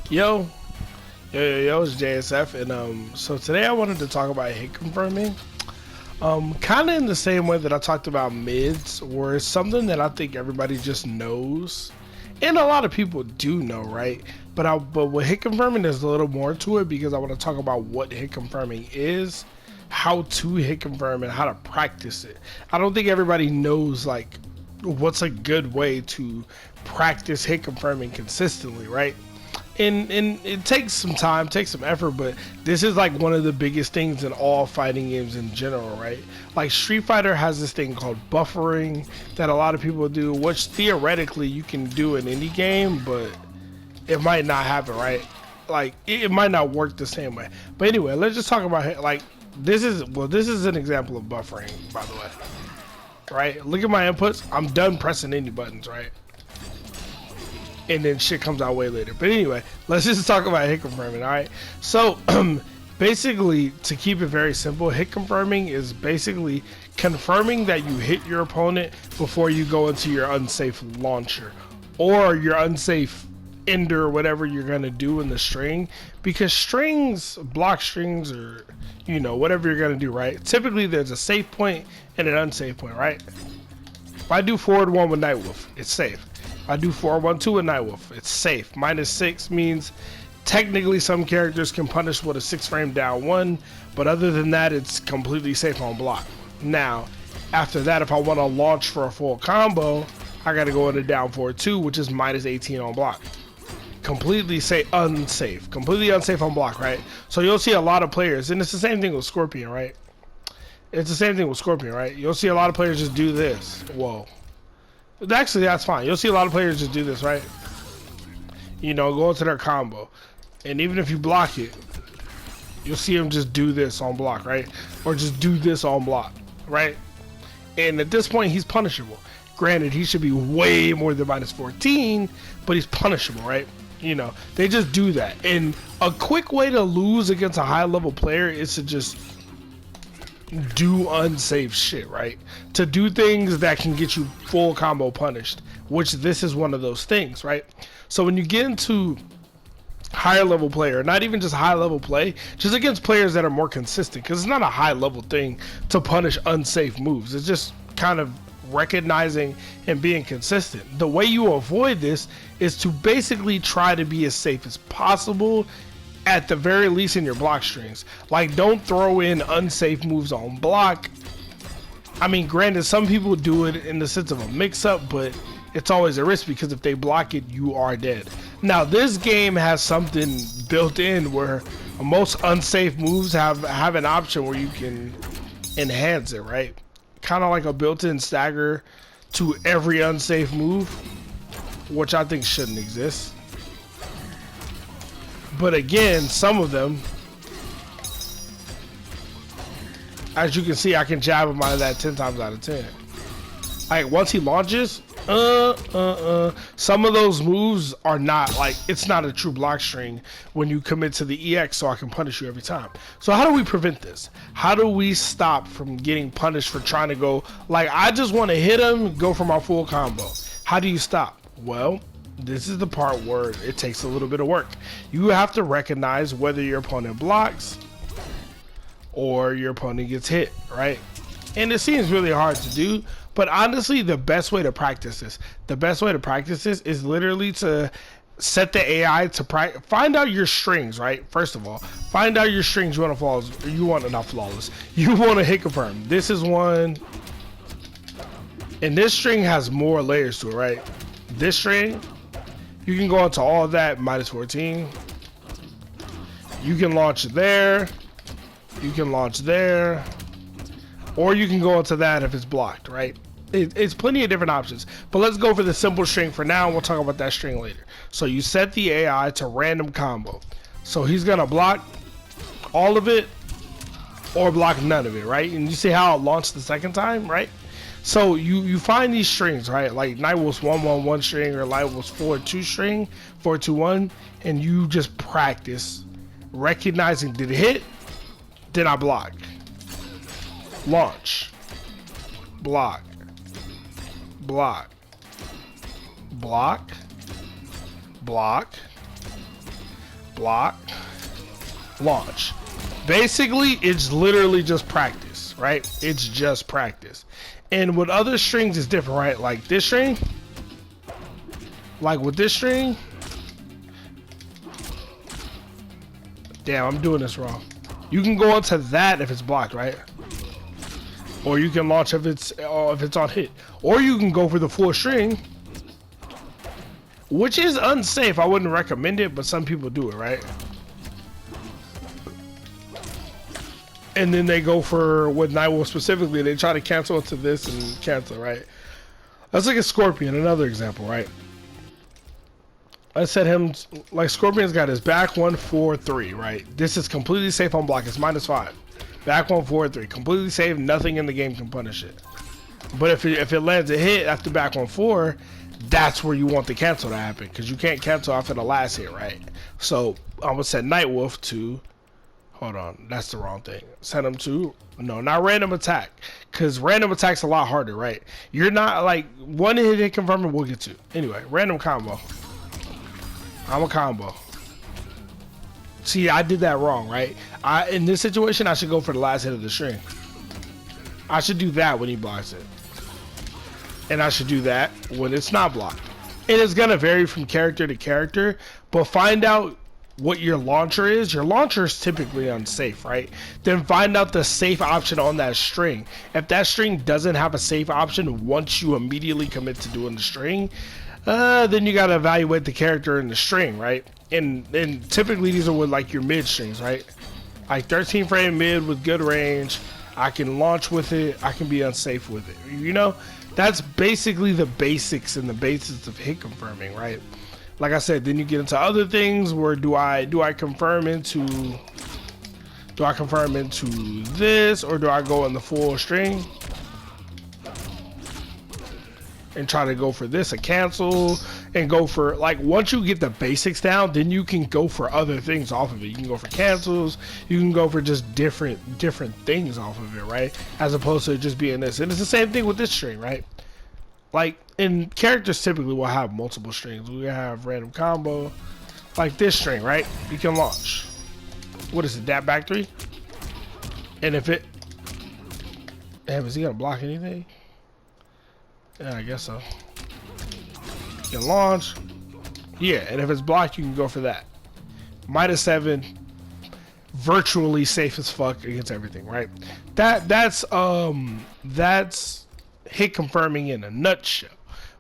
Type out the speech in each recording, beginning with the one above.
Yo, yo, it's JSF, and so today I wanted to talk about hit confirming. Kind of in the same way that I talked about mids, where it's something that I think everybody just knows, and a lot of people do know, right? But with hit confirming, there's a little more to it because I want to talk about what hit confirming is, how to hit confirm, and how to practice it. I don't think everybody knows like what's a good way to practice hit confirming consistently, right? And it takes some time, takes some effort, but this is like one of the biggest things in all fighting games in general, right? Like Street Fighter has this thing called buffering that a lot of people do, which theoretically you can do in any game, but it might not happen, right? Like it might not work the same way. But anyway, let's just talk about like this is an example of buffering, by the way, right? Look at my inputs. I'm done pressing any buttons, right? And then shit comes out way later. But anyway, let's just talk about hit confirming, alright? So, basically, to keep it very simple, hit confirming is basically confirming that you hit your opponent before you go into your unsafe launcher or your unsafe ender, whatever you're going to do in the string. Because strings, block strings, or, you know, whatever you're going to do, right? Typically, there's a safe point and an unsafe point, right? If I do forward one with Nightwolf, it's safe. I do 4-1-2 with Nightwolf. It's safe. -6 means technically some characters can punish with a 6-frame down 1, but other than that, it's completely safe on block. Now, after that, if I want to launch for a full combo, I got to go into down 4-2, which is -18 on block. Completely unsafe. Completely unsafe on block, right? So you'll see a lot of players, and it's the same thing with Scorpion, right? It's the same thing with Scorpion, right? You'll see a lot of players just do this. Whoa. Actually, that's fine. You'll see a lot of players just do this, right? You know, go into their combo. And even if you block it, you'll see them just do this on block, right? Or just do this on block, right? And at this point, he's punishable. Granted, he should be way more than -14, but he's punishable, right? You know, they just do that. And a quick way to lose against a high-level player is to just do unsafe shit, right? To do things that can get you full combo punished, which this is one of those things, right? So when you get into higher level player, not even just high level play, just against players that are more consistent, because it's not a high level thing to punish unsafe moves. It's just kind of recognizing and being consistent. The way you avoid this is to basically try to be as safe as possible, at the very least in your block strings. Like, don't throw in unsafe moves on block. I mean, granted, some people do it in the sense of a mix-up, but it's always a risk because if they block it, you are dead. Now, this game has something built in where most unsafe moves have an option where you can enhance it, right? Kind of like a built-in stagger to every unsafe move, which I think shouldn't exist. But again, some of them, as you can see, I can jab him out of that 10 times out of 10. Like, once he launches, some of those moves are not, like, it's not a true block string when you commit to the EX, so I can punish you every time. So how do we prevent this? How do we stop from getting punished for trying to go, like, I just want to hit him, go for my full combo. How do you stop? Well, this is the part where it takes a little bit of work. You have to recognize whether your opponent blocks or your opponent gets hit, right? And it seems really hard to do, but honestly, the best way to practice this, is literally to set the AI to find out your strings, right? First of all, find out your strings you want to flawless, you want to not flawless. You want to hit confirm. This is one, and this string has more layers to it, right? This string, you can go into all of that -14. You can launch there. You can launch there. Or you can go into that if it's blocked, right? It's plenty of different options. But let's go for the simple string for now, and we'll talk about that string later. So you set the AI to random combo. So he's going to block all of it or block none of it, right? And you see how it launched the second time, right? So you find these strings, right? Like Nightwolf's 1-1-1 string or Nightwolf's 4-2 string, 4-2-1, and you just practice recognizing, did it hit? Did I block? Launch. Block. Block. Block. Block. block, launch. Basically, it's literally just practice, right? It's just practice. And with other strings, it's different, right? Like this string, like with this string, damn, I'm doing this wrong. You can go into that if it's blocked, right? Or you can launch if it's on hit. Or you can go for the full string, which is unsafe. I wouldn't recommend it, but some people do it, right? And then they go for, with Nightwolf specifically, they try to cancel into this and cancel, right? That's like a Scorpion, another example, right? I said him, like Scorpion's got his back 1, 4, 3, right? This is completely safe on block. It's -5. Back 1, 4, 3. Completely safe. Nothing in the game can punish it. But if it lands a hit after back 1, 4, that's where you want the cancel to happen, because you can't cancel after the last hit, right? So I'm gonna set Nightwolf to, hold on, that's the wrong thing. Set him to, no, not random attack, because random attack's a lot harder, right? You're not like one hit confirming. We'll get to anyway. Random combo. I'm a combo. See, I did that wrong, right? In this situation, I should go for the last hit of the string. I should do that when he blocks it. And I should do that when it's not blocked. It is going to vary from character to character, but find out what your launcher is. Your launcher is typically unsafe, right? Then find out the safe option on that string. If that string doesn't have a safe option once you immediately commit to doing the string, then you got to evaluate the character in the string, right? And typically these are with like your mid strings, right? Like 13 frame mid with good range. I can launch with it. I can be unsafe with it. You know, that's basically the basics and the basis of hit confirming, right? Like I said, then you get into other things where do I confirm into this, or do I go in the full string and try to go for this, a cancel, and go for, like, once you get the basics down, then you can go for other things off of it. You can go for cancels, you can go for just different things off of it, right? As opposed to just being this. And it's the same thing with this string, right? Like, and characters typically will have multiple strings. We have random combo, like this string, right? You can launch. What is it, that back 3? And if it, damn, is he gonna block anything? Yeah, I guess so. You can launch. Yeah, and if it's blocked, you can go for that. -7, virtually safe as fuck against everything, right? That's hit confirming in a nutshell.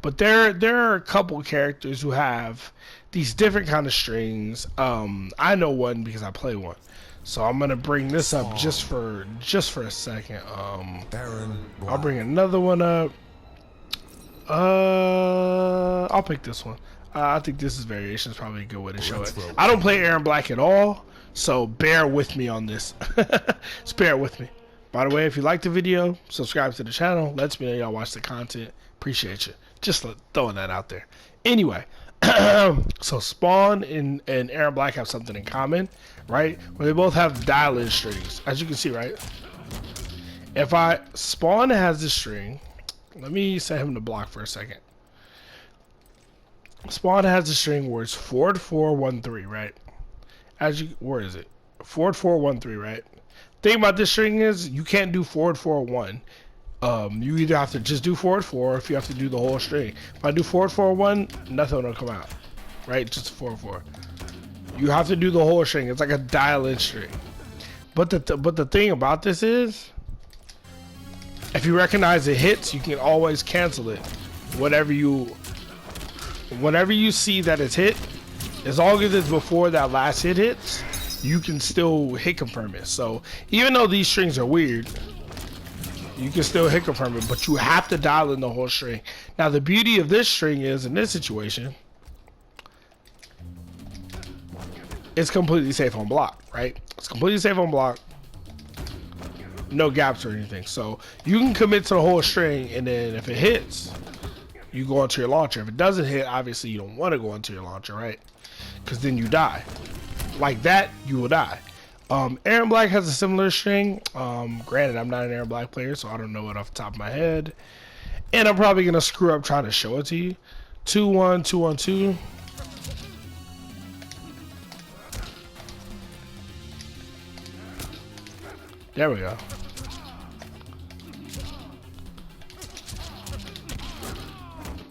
But there are a couple characters who have these different kind of strings. I know one because I play one. So I'm gonna bring this up just for a second. I'll bring another one up. I'll pick this one. I think this is variation is probably a good way to show it. I don't play Aaron Black at all, so bear with me on this. Just bear with me. By the way, if you like the video, subscribe to the channel. Lets me know y'all watch the content. Appreciate you. Just throwing that out there. Anyway, so Spawn and Aaron Black have something in common, right? Where they both have dial-in strings, as you can see, right? If Spawn has this string. Let me set him to block for a second. Spawn has a string where it's forward 4, 1, 3, right? Where is it? Forward 4, 1, 3, right? Thing about this string is you can't do forward 4, 1. You either have to just do forward 4, or if you have to do the whole string. If I do forward 4, 1, nothing will come out, right? Just forward 4. You have to do the whole string. It's like a dial-in string. But the thing about this is, if you recognize it hits, you can always cancel it. Whenever you see that it's hit, as long as it's before that last hit hits, you can still hit confirm it. So even though these strings are weird, you can still hit confirm it, but you have to dial in the whole string. Now the beauty of this string is, in this situation, it's completely safe on block, right? It's completely safe on block. No gaps or anything, so you can commit to the whole string, and then if it hits, you go onto your launcher. If it doesn't hit, obviously you don't want to go onto your launcher, right? Because then you die. Like that, you will die. Aaron Black has a similar string. Granted, I'm not an Aaron Black player, so I don't know it off the top of my head, and I'm probably gonna screw up trying to show it to you. 2-1, 2-1, 2. There we go.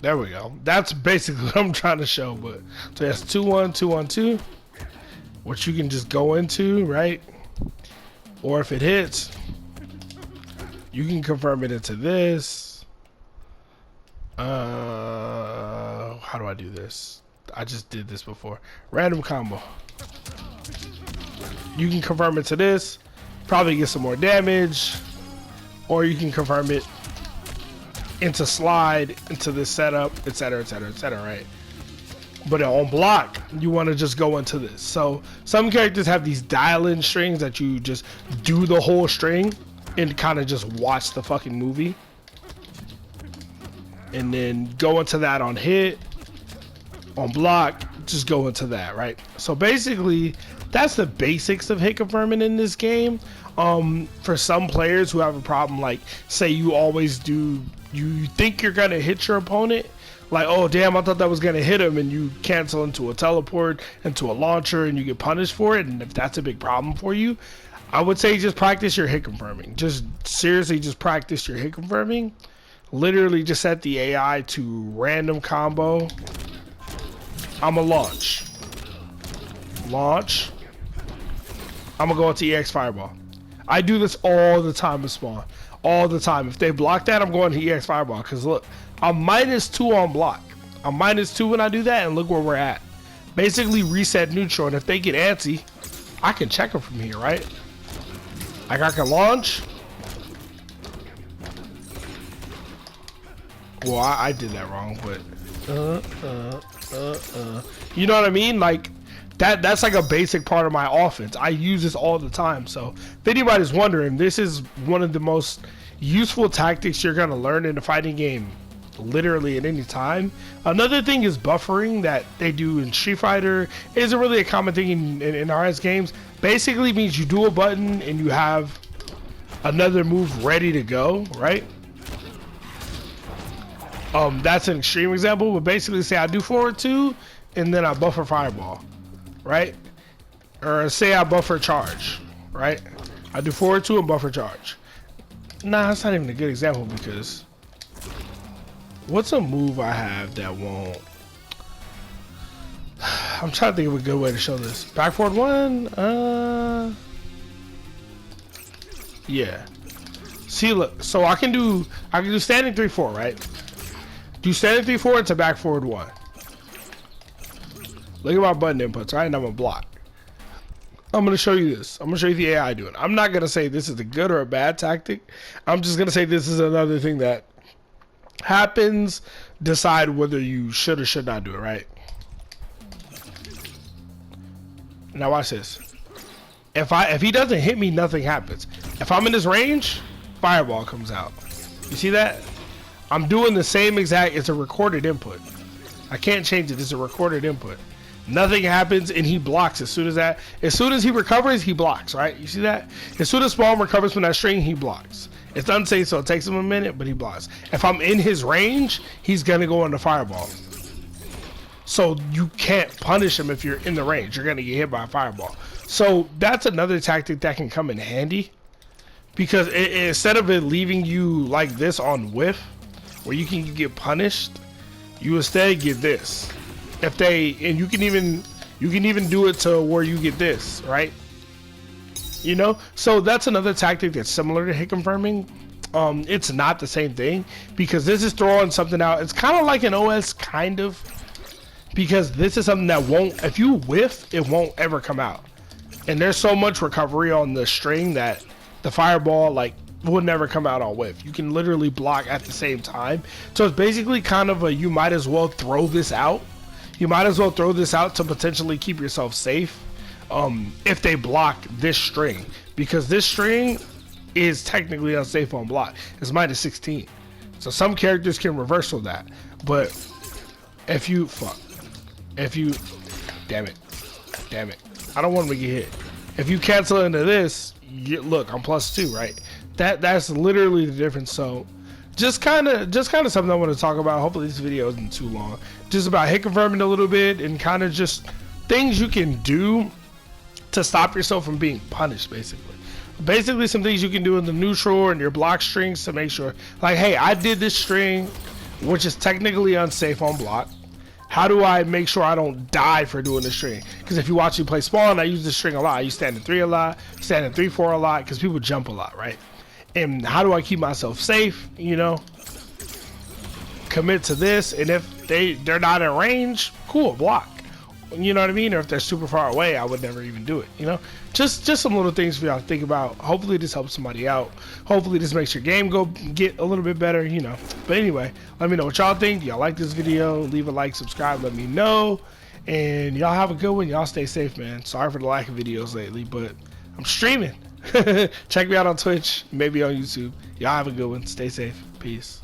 There we go. That's basically what I'm trying to show. But so that's 2-1, 2-1, 2, which you can just go into, right? Or if it hits, you can confirm it into this. How do I do this? I just did this before. Random combo. You can confirm it to this, probably get some more damage, or you can confirm it into slide, into this setup, etc, etc, etc, right? But on block, you want to just go into this. So some characters have these dial-in strings that you just do the whole string and kind of just watch the fucking movie. And then go into that on hit. On block, just go into that, right? So basically, that's the basics of hit confirming in this game. For some players who have a problem, like say you always do, you think you're gonna hit your opponent, like, oh damn, I thought that was gonna hit him, and you cancel into a teleport, into a launcher, and you get punished for it. And if that's a big problem for you, I would say just practice your hit confirming. Just seriously, just practice your hit confirming. Literally just set the AI to random combo. I'm gonna launch. Launch. I'm gonna go into EX Fireball. I do this all the time with Spawn. All the time. If they block that, I'm going to EX Fireball. Because look, I'm -2 on block. I'm -2 when I do that, and look where we're at. Basically reset neutral, and if they get antsy, I can check them from here, right? Like I can launch. Well, I did that wrong, but you know what I mean? Like that's like a basic part of my offense. I use this all the time. So if anybody's wondering, this is one of the most useful tactics you're gonna learn in a fighting game, literally at any time. Another thing is buffering that they do in Street Fighter. Isn't really a common thing in RS games. Basically means you do a button and you have another move ready to go, right? That's an extreme example, but basically say I do forward 2 and then I buffer fireball, right? Or say I buffer charge, right? I do forward 2 and buffer charge. Nah, that's not even a good example because what's a move I have that won't? I'm trying to think of a good way to show this. Back forward 1, yeah. See, look, so I can do standing 3-4, right? Do standing 3-4 into back forward 1. Look at my button inputs, right? And I'm gonna block. I'm gonna show you this. I'm gonna show you the AI doing. I'm not gonna say this is a good or a bad tactic. I'm just gonna say this is another thing that happens. Decide whether you should or should not do it, right? Now watch this. If he doesn't hit me, nothing happens. If I'm in his range, fireball comes out. You see that? I'm doing the same exact, it's a recorded input. I can't change it, it's a recorded input. Nothing happens and he blocks as soon as he recovers, he blocks, right? You see that? As soon as Spawn recovers from that string, he blocks. It's unsafe, so it takes him a minute, but he blocks. If I'm in his range, he's gonna go into fireball. So you can't punish him if you're in the range. You're gonna get hit by a fireball. So that's another tactic that can come in handy. Because instead of it leaving you like this on whiff, where you can get punished, you instead get this. If they, and you can even do it to where you get this, right? You know, so that's another tactic that's similar to hit confirming. It's not the same thing because this is throwing something out. It's kind of like an OS, kind of, because this is something that won't, if you whiff, it won't ever come out. And there's so much recovery on the string that the fireball, like, will never come out on whiff. You can literally block at the same time. So it's basically kind of a, you might as well throw this out. You might as well throw this out to potentially keep yourself safe if they block this string. Because this string is technically unsafe on block. It's -16. So some characters can reversal that. But if you, damn it. I don't want to get hit. If you cancel into this, look, I'm +2, right? That's literally the difference. So just kind of something I want to talk about. Hopefully this video isn't too long. Just about hit confirming a little bit and kind of just things you can do to stop yourself from being punished, basically. basically some things you can do in the neutral and your block strings to make sure, like, hey, I did this string, which is technically unsafe on block. How do I make sure I don't die for doing this string? Because if you watch me play Spawn, I use this string a lot. I use standing 3 a lot, standing 3-4 a lot, because people jump a lot, right? And how do I keep myself safe, you know? Commit to this, and if they're not in range, cool, block. You know what I mean? Or if they're super far away, I would never even do it, you know? Just some little things for y'all to think about. Hopefully this helps somebody out. Hopefully this makes your game get a little bit better, you know? But anyway, let me know what y'all think. Do y'all like this video? Leave a like, subscribe, let me know. And y'all have a good one. Y'all stay safe, man. Sorry for the lack of videos lately, but I'm streaming. Check me out on Twitch, maybe on YouTube. Y'all have a good one. Stay safe. Peace.